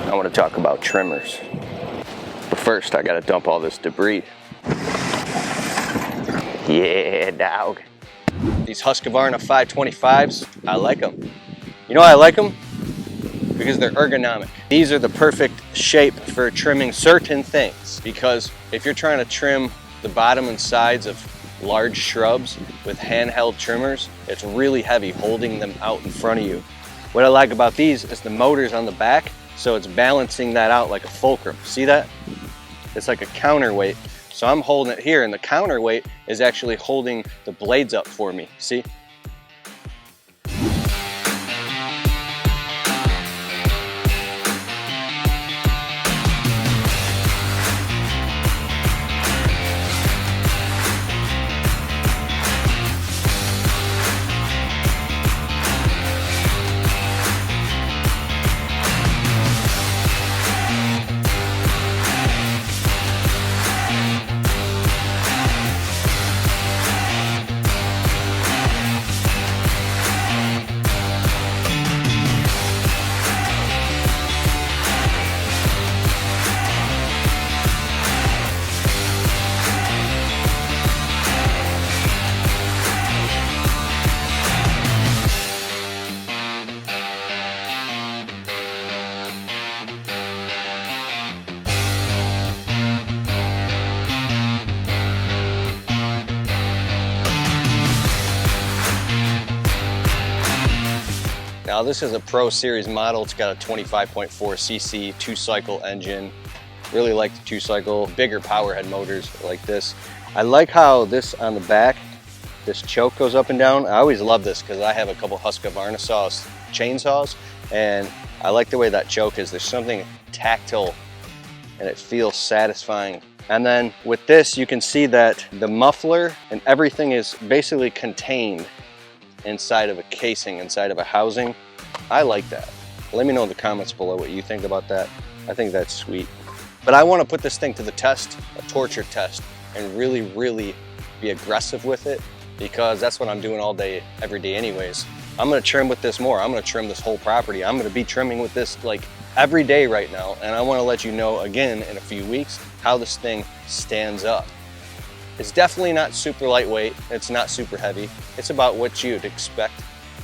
I want to talk about trimmers. But first, I gotta dump all this debris. Yeah, dog. These Husqvarna 525s, I like them. You know why I like them? Because they're ergonomic. These are the perfect shape for trimming certain things, because if you're trying to trim the bottom and sides of large shrubs with handheld trimmers, it's really heavy holding them out in front of you. What I like about these is the motor's on the back, so it's balancing that out like a fulcrum. See that? It's like a counterweight. So I'm holding it here, and the counterweight is actually holding the blades up for me. See? Now this is a Pro Series model. It's got a 25.4 cc 2-cycle engine. Really like the 2-cycle, bigger power head motors like this. I like how this on the back, this choke goes up and down. I always love this because I have a couple Husqvarna chainsaws, and I like the way that choke is. There's something tactile and it feels satisfying. And then with this, you can see that the muffler and everything is basically contained inside of a casing, inside of a housing. I like that. Let me know in the comments below what you think about that. I think that's sweet. But I want to put this thing to the test, a torture test, and really be aggressive with it, because that's what I'm doing all day, every day anyways. I'm going to trim with this more. I'm going to trim this whole property. I'm going to be trimming with this like every day right now, and I want to let you know again in a few weeks how this thing stands up. It's definitely not super lightweight. It's not super heavy. It's about what you'd expect.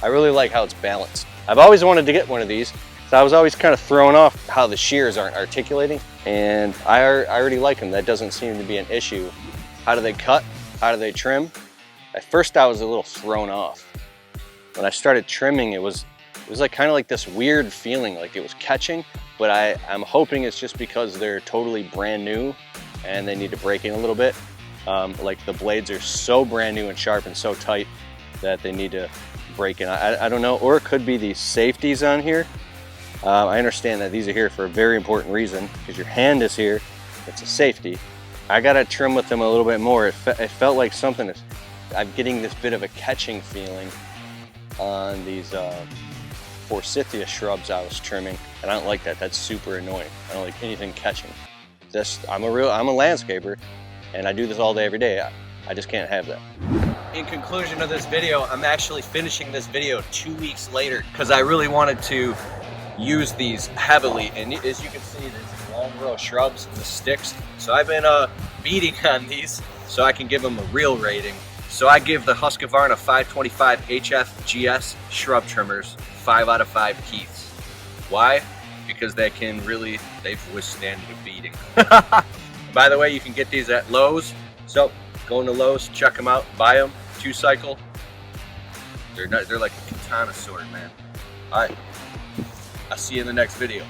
I really like how it's balanced. I've always wanted to get one of these, so I was always kind of thrown off how the shears aren't articulating, and I already like them. That doesn't seem to be an issue. How do they cut? How do they trim? At first I was a little thrown off. When I started trimming, it was like kind of like this weird feeling, like it was catching, but I'm hoping it's just because they're totally brand new and they need to break in a little bit. Like the blades are so brand new and sharp and so tight that they need to break in. I don't know, or it could be these safeties on here. I understand that these are here for a very important reason, because your hand is here, it's a safety. I gotta trim with them a little bit more. It felt like something I'm getting this bit of a catching feeling on these forsythia shrubs I was trimming, and I don't like that. That's super annoying. I don't like anything catching. I'm a landscaper, and I do this all day, every day. I just can't have that. In conclusion of this video, I'm actually finishing this video 2 weeks later because I really wanted to use these heavily, and as you can see, there's a long row of shrubs and the sticks. So I've been beating on these so I can give them a real rating. So I give the Husqvarna 525 HFGS shrub trimmers 5 out of 5 keys. Why? Because they've withstanded a beating. By the way, you can get these at Lowe's. So go into Lowe's, check them out, buy them, 2-cycle. They're like a katana sword, man. All right, I'll see you in the next video.